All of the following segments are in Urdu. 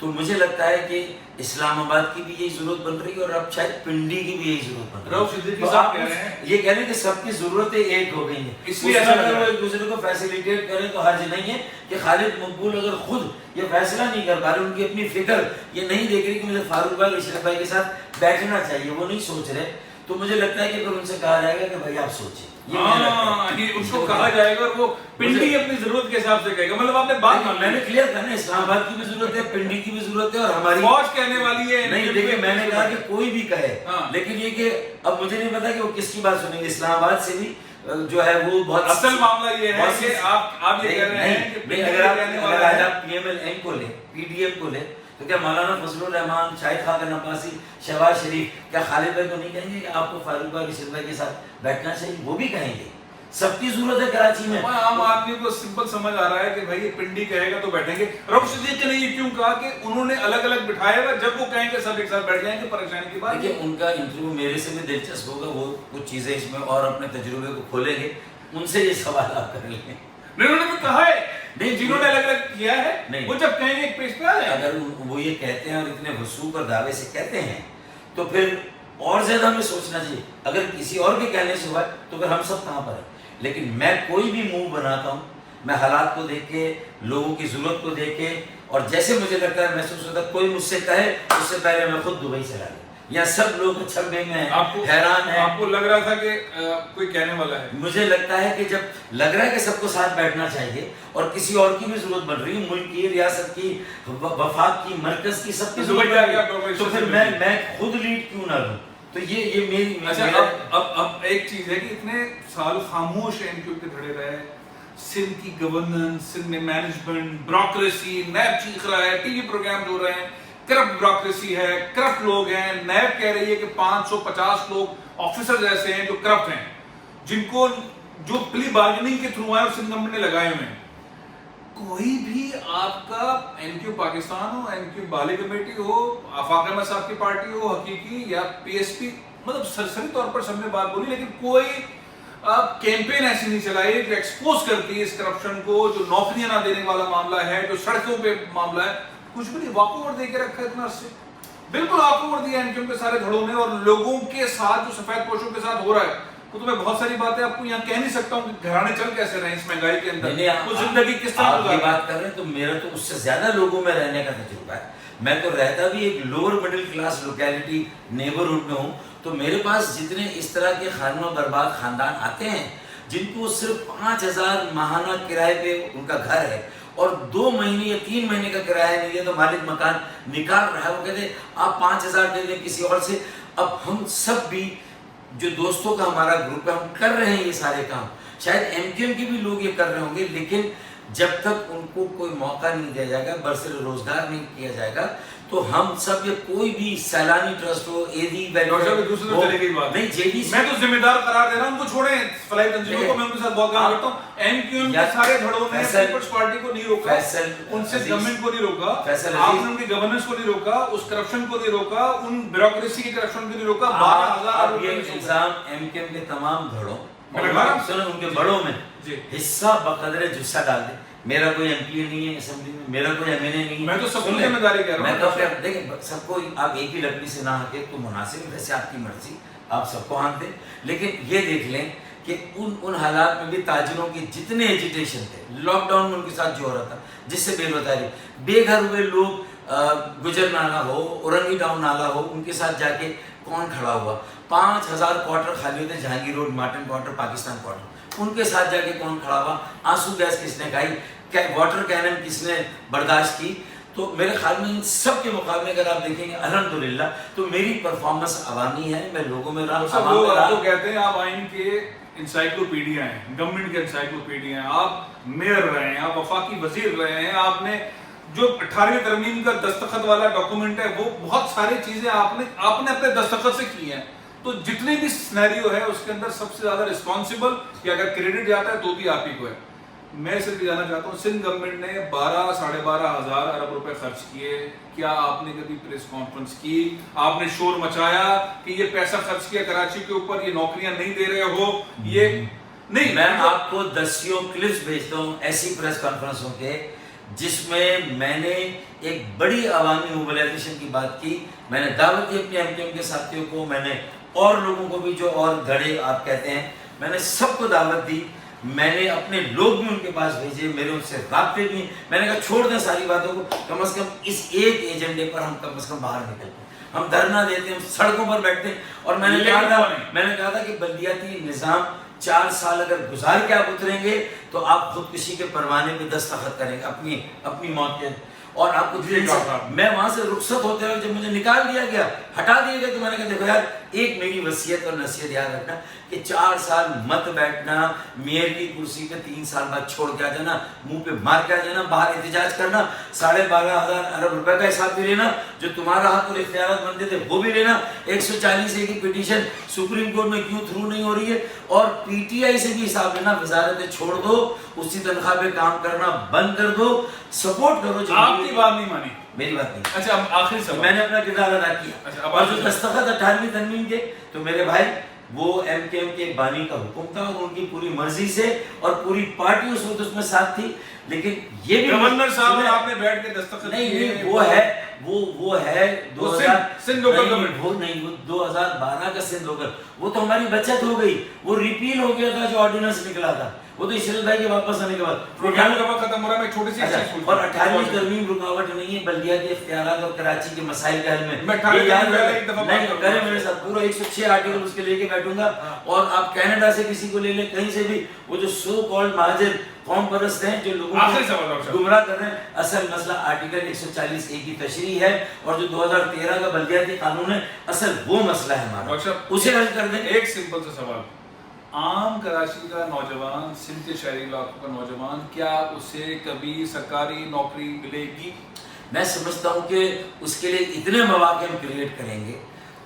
تو مجھے لگتا ہے کہ اسلام آباد کی بھی یہی ضرورت بن رہی ہے اور اب شاید پنڈی کی بھی یہی ضرورت بن رؤف صدیقی رہی ہے. صاحب کہہ رہے ہیں یہ کہہ رہے ہیں کہ سب کی ضرورتیں ایک ہو گئی ہیں, اس لیے اگر وہ ایک دوسرے کو فیسیلیٹیٹ کریں تو حرج نہیں ہے کہ خالد مقبول اگر خود یہ فیصلہ نہیں کر پا رہے, ان کی اپنی فکر یہ نہیں دیکھ رہی کہ مجھے فاروق بھائی اشرف بھائی کے ساتھ بیٹھنا چاہیے, وہ نہیں سوچ رہے, تو مجھے لگتا ہے کہ پھر ان سے کہا جائے گا کہ بھائی آپ سوچیں. یہ ان کو کہا جائے گا اور وہ پنڈی اپنی ضرورت کے حساب سے کہے گا. مطلب آپ نے بات میں نے کلیئر کرنا, اسلام آباد کی بھی ضرورت ہے, پنڈی کی بھی ضرورت ہے, اور ہماری فوج کہنے والی ہے نہیں. دیکھیں میں نے کہا کہ کوئی بھی کہے, لیکن یہ کہ اب مجھے نہیں پتا کہ وہ کس کی بات سنیں گے. اسلام آباد سے بھی جو ہے وہ بہت اصل معاملہ یہ ہے کہ آپ یہ کہہ رہے ہیں کہ اگر آج آپ پی ایم ایل ایم کو لیں, پی ڈی ایم کو لیں, تو کیا مولانا فضل الرحمان, شاہد خاقان عباسی, شہباز شریف, کیا خالد بھائی کو نہیں کہیں گے کہ آپ کو فاروق بھائی اشرف بھائی کے ساتھ بیٹھنا چاہیے؟ وہ بھی کہیں گے. سب کی ضرورت ہے کراچی میں. عام آدمی کو سمپل سمجھ آ رہا ہے کہ بھائی یہ پنڈی کہے گا تو بیٹھیں گے. رؤف صدیقی نے یہ کیوں کہا کہ انہوں نے الگ الگ بٹھایا ہوا, جب وہ کہیں گے سب ایک ساتھ بیٹھ جائیں گے, پریشانی کی بات. دیکھیں ان کا انٹرویو میرے سے بھی دلچسپ ہوگا, وہ کچھ چیزیں اس میں اور اپنے تجربے کو کھولیں گے, ان سے یہ سوال آپ کر لیں. انہوں نے بھی کہا ہے نہیں, جنہوں نے الگ الگ کیا ہے وہ جب کہیں گے ایک پیج پہ آ جائیں. اگر وہ یہ کہتے ہیں اور اتنے وثوق اور دعوے سے کہتے ہیں تو پھر اور زیادہ ہمیں سوچنا چاہیے. اگر کسی اور کے کہنے سے ہوا تو پھر ہم سب کہاں پر ہیں. لیکن میں کوئی بھی موو بناتا ہوں, میں حالات کو دیکھ کے, لوگوں کی ضرورت کو دیکھ کے, اور جیسے مجھے لگتا ہے محسوس ہوتا ہے کوئی مجھ سے کہے اس سے پہلے میں خود دبئی چلا گیا. یہاں سب لوگ چھبے میں حیران ہیں. آپ کو لگ رہا تھا کہ کوئی کہنے والا ہے. مجھے لگتا ہے کہ جب لگ رہا ہے کہ سب کو ساتھ بیٹھنا چاہیے اور کسی اور کی بھی ضرورت بن رہی ہے, ملک کی, ریاست کی, وفاق کی, مرکز کی, سب کی ضرورت, تو پھر میں خود لیڈ کیوں نہ لوں. تو یہ میری. اچھا اب ایک چیز ہے کہ اتنے سال خاموش ایم کیو کے دھڑے رہے, سندھ کی گورننس, سندھ میں مینجمنٹ, بیوروکریسی, نیب چیخ رہا ہے, ٹی وی پروگرام ہو رہے ہیں, کرپٹ بیوروکریسی ہے, کرپٹ لوگ ہیں. نیب کہہ رہی ہے کہ 550 لوگ آفیسرز ایسے ہیں جو کرپٹ ہیں, جن کو جو پلی بارگننگ کے تھرو آئے اور سندھ گورنمنٹ نے لگائے ہوئے ہیں. کوئی بھی آپ کا ایم کیو پاکستان ہو, ایم کیو بالی کمیٹی ہو, آفاق احمد صاحب کی پارٹی ہو حقیقی, یا پی ایس پی, مطلب سرسری طور پر سب نے بات بولی, لیکن کوئی کیمپین ایسی نہیں چلائی جو ایکسپوز کرتی ہے اس کرپشن کو, جو نوکریاں نہ دینے والا معاملہ ہے, جو سڑکوں پہ معاملہ ہے. کچھ بھی نہیں, واک اوور دے کے رکھا ہے اتنا عرصے, بالکل واک اوور دیا ایم کیو کے سارے دھڑوں نے. اور لوگوں کے ساتھ جو سفید پوشوں کے ساتھ ہو رہا ہے, تو میں بہت ساری باتیں آپ کو یہاں کہہ نہیں سکتا ہوں کہ گھرانے چل کیسے رہے اس مہنگائی کے اندر, وہ زندگی کس طرح آپ یہ بات کر رہے ہیں. تو میرا تو اس سے زیادہ لوگوں میں رہنے کا تجربہ ہے. میں تو رہتا بھی ایک lower middle class locality neighbourhood میں ہوں, تو میرے پاس جتنے اس طرح کے خانہ برباد خاندان آتے ہیں جن کو صرف 5000 ماہانہ کرائے پہ ان کا گھر ہے اور 2 مہینے یا 3 مہینے کا کرایہ نہیں ہے, تو مالک مکان نکال رہا ہے, وہ کہتے ہیں آپ 5000 دے دیں کسی اور سے. اب ہم سب بھی جو دوستوں کا ہمارا گروپ ہے, ہم کر رہے ہیں یہ سارے کام. شاید ایم کیو ایم کے بھی لوگ یہ کر رہے ہوں گے, لیکن جب تک ان کو کوئی موقع نہیں دیا جائے گا, برسر روزگار نہیں کیا جائے گا, تو ہم سب یہ کوئی بھی سیلانی ٹرسٹ ہو, اے ڈی نہیں, جے ڈی, میں تو ذمہ دار قرار دے رہا ہوں, ان کو چھوڑیں فلاحی تنظیموں کو, میں ان کے ساتھ بہت کام کرتا ہوں. ایم کیو ایم کے سارے دھڑوں نے پیپلز پارٹی کو نہیں روکا, ان سے گورنمنٹ کو نہیں روکا, آپ نے ان کی گورننس کو نہیں روکا, اس کرپشن کو نہیں روکا, ان بیوروکریسی کی کرپشن کو نہیں روکا. 12000 یہ الزام ایم کیو ایم کے تمام دھڑوں, ان کے بڑوں میں حصہ بقدر جسہ ڈال دیں. میرا کوئی ایم پی اے نہیں ہے اسمبلی میں, میرا کوئی ایم این اے نہیں ہے, میں تو سب کو ذمہ داری کہہ رہا ہوں. میں تو دیکھیں سب کو آپ ایک ہی لکڑی سے نہ ہانکے تو مناسب ہے, ویسے آپ کی مرضی, آپ سب کو ہانک دیں. لیکن یہ دیکھ لیں کہ ان حالات میں بھی تاجروں کی جتنے ایجیٹیشن تھے, لاک ڈاؤن میں ان کے ساتھ جو ہو رہا تھا, جس سے بے روزگاری, بے گھر ہوئے لوگ, گجر نالہ ہو, اورنگی ٹاؤن نالہ ہو, ان کے ساتھ جا کے کون کھڑا ہوا. 5000 کوارٹر خالی ہوتے, Jahangir road, Martin quarter, Pakistan quarter, ان کے ساتھ جا کے کون کھڑا ہوا. آنسو گیس کس نے کھائی, واٹر کینن کس نے برداشت کی. تو میرے خیال میں ان سب کے مقابلے اگر آپ دیکھیں گے الحمدللہ تو میری پرفارمنس عوامی ہے, میں لوگوں میں رہا. لوگ آپ کو کہتے ہیں آپ آئین کے انسائکلوپیڈیا ہیں, گورنمنٹ کے انسائکلوپیڈیا ہیں, آپ میئر رہے ہیں, آپ وفاقی وزیر رہے ہیں, آپ نے جو 18ویں ترمیم کا دستخط والا ڈاکومنٹ ہے وہ بہت ساری چیزیں آپ نے اپنے دستخط سے کی ہیں. تو جتنے بھی سینیریو ہے اس کے اندر سب سے زیادہ رسپانسبل یا اگر کریڈٹ جاتا ہے تو بھی آپ ہی کو ہے. میں صرف جانا چاہتا ہوں, سندھ گورنمنٹ نے 12-12.5 ہزار ارب روپے خرچ کیے, کیا آپ نے کبھی پریس کانفرنس کی, آپ نے شور مچایا کہ یہ پیسہ خرچ کیا کراچی کے اوپر, یہ نوکریاں نہیں دے رہے ہو, یہ نہیں. میں آپ کو 10 کلپس بھیجتا ہوں ایسی پریس کانفرنسوں کے جس میں میں نے ایک بڑی عوامی موبلائزیشن کی بات کی. میں نے دعوت دی اپنے MKM کے ساتھیوں کو, میں نے اور لوگوں کو بھی جو اور دھڑے آپ کہتے ہیں, میں نے سب کو دعوت دی. میں نے اپنے لوگ بھی ان کے پاس بھیجے, میرے ان سے رابطے بھی. میں نے کہا چھوڑ دیں ساری باتوں کو, کم از کم اس ایک ایجنڈے پر ہم کم از کم باہر نکلتے ہیں. ہم دھرنا دیتے ہیں, ہم سڑکوں پر بیٹھتے ہیں. اور میں نے کہا تھا کہ بلدیاتی نظام 4 سال اگر گزار کے آپ اتریں گے تو آپ خودکشی کے پروانے پہ دستخط کریں گے اپنی موت کے. اور آپ کو میں وہاں سے رخصت ہوتے ہوئے جب مجھے نکال دیا گیا, ہٹا دیا گیا, تو میں نے کہا دیکھو یار, ایک میری وصیت اور نصیحت یاد رکھنا کہ 4 سال مت بیٹھنا, میئر کی کرسی پہ 3 سال بعد چھوڑ کے آ جانا, منہ پہ مار کے آ جانا, باہر احتجاج کرنا, 12,500 ارب روپے کا حساب بھی لینا, جو تمہارا حق اور اختیارات بنتے تھے وہ بھی لینا. 140 کی پٹیشن سپریم کورٹ میں کیوں تھرو نہیں ہو رہی ہے, اور PTI سے بھی حساب لینا. وزارتیں چھوڑ دو, اسی تنخواہ پہ کام کرنا بند کر دو, سپورٹ کرو. آپ کی بات نہیں مانی, میری بات نہیں. اچھا اب آخری سوال, میں نے اپنا کردار ادا کیا. اور جو دستخط 18ویں ترمیم کے, تو میرے بھائی وہ MKM کے بانی کا حکم تھا, اور ان کی پوری مرضی سے, اور پوری پارٹی اس وقت اس میں ساتھ تھی. لیکن یہ بھی گورنر صاحب آپ نے بیٹھ کے دستخط نہیں, وہ ہے 2012 کا سندھ لوکل. وہ تو ہماری بچت ہو گئی, وہ ریپیل ہو گیا تھا جو آرڈیننس نکلا تھا, وہ تو اشرت بھائی کے واپس آنے کے بعد ختم ہو رہا ہے. میں چھوٹی سی اور 18ویں ترمیم رکاوٹ نہیں ہے بلدیاتی اختیارات اور کراچی کے مسائل کے حل میں. نہیں کریں میرے ساتھ, پورا 106 آرٹیکل اس کے لے کے بیٹھوں گا. اور آپ کینیڈا سے کسی کو لے لیں, کہیں سے بھی, وہ جو سو کالڈ مہاجر قوم پرست ہیں جو لوگوں کو گمراہ کر رہے ہیں, اصل مسئلہ آرٹیکل 140A کی تشریح ہے, اور جو 2013 کا بلدیاتی قانون ہے, اصل وہ مسئلہ ہے ہمارا, اسے حل کر دیں. ایک سمپل سا سوال, عام کراچی کا نوجوان, سندھ کے شہری علاقوں کا نوجوان, کیا اسے کبھی سرکاری نوکری ملے گی؟ میں سمجھتا ہوں کہ اس کے لیے اتنے مواقع ہم کریٹ کریں گے,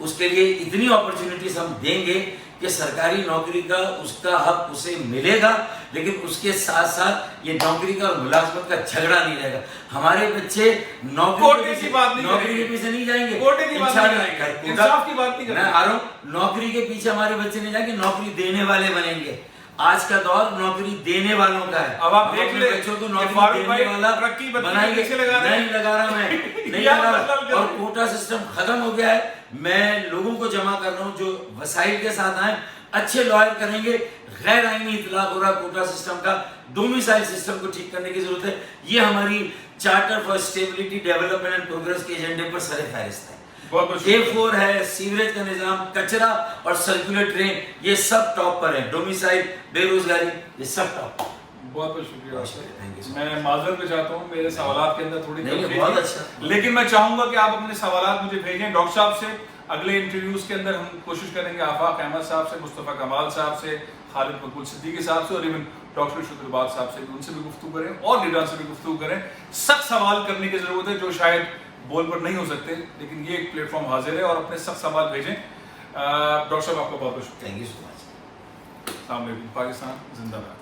اس کے لیے اتنی اپرچونیٹیز ہم دیں گے کہ سرکاری نوکری کا اس کا حق اسے ملے گا. لیکن اس کے ساتھ ساتھ یہ نوکری کا اور ملازمت کا جھگڑا نہیں رہے گا. ہمارے بچے نوکری کے پیچھے نہیں جائیں گے, انصاف کی بات نہیں میں آ رہا ہوں, نوکری کے پیچھے ہمارے بچے نہیں جائیں گے, نوکری دینے والے بنیں گے. آج کا دور نوکری دینے والوں کا ہے. اب آپ دیکھ لیں بچوں کو نوکری دینے والا بنائیں گے. نہیں لگا رہا میں, نہیں لگا رہا. اور کوٹا سسٹم ختم ہو گیا ہے. میں لوگوں کو جمع کر رہا ہوں جو وسائل کے ساتھ آئیں, اچھے لائر کریں گے. غیر آئینی اطلاق ہو رہا کوٹا سسٹم کا, ڈومیسائل سسٹم کو ٹھیک کرنے کی ضرورت ہے. یہ ہماری charter for stability development and progress کے ایجنڈے پر سر فہرست ہے. A4 ہے, سیوریج کا نظام, کچرا اور سرکولر ڈرین, یہ سب ٹاپ پر ہیں. ڈومیسائل, بے روزگاری, یہ سب ٹاپ. بہت بہت شکریہ. میں معذرت چاہتا ہوں, میرے سوالات کے اندر تھوڑی بہت اچھا, لیکن میں چاہوں گا کہ آپ اپنے سوالات مجھے بھیجیں. ڈاکٹر صاحب سے اگلے انٹرویوز کے اندر ہم کوشش کریں گے آفاق احمد صاحب سے, مصطفیٰ کمال صاحب سے, خالد مقبول صدیقی صاحب سے, اور ایون ڈاکٹر شکر الباد صاحب سے, ان سے بھی گفتگو کریں, اور لیڈر سے بھی گفتگو کریں. سخت سوال کرنے کی ضرورت ہے جو شاید بول پر نہیں ہو سکتے, لیکن یہ ایک پلیٹ فارم حاضر ہے, اور اپنے سخت سوال بھیجیں. ڈاکٹر صاحب آپ کو بہت بہت شکریہ. تھینک یو سو مچ. السلام علیکم. پاکستان زندہ باد.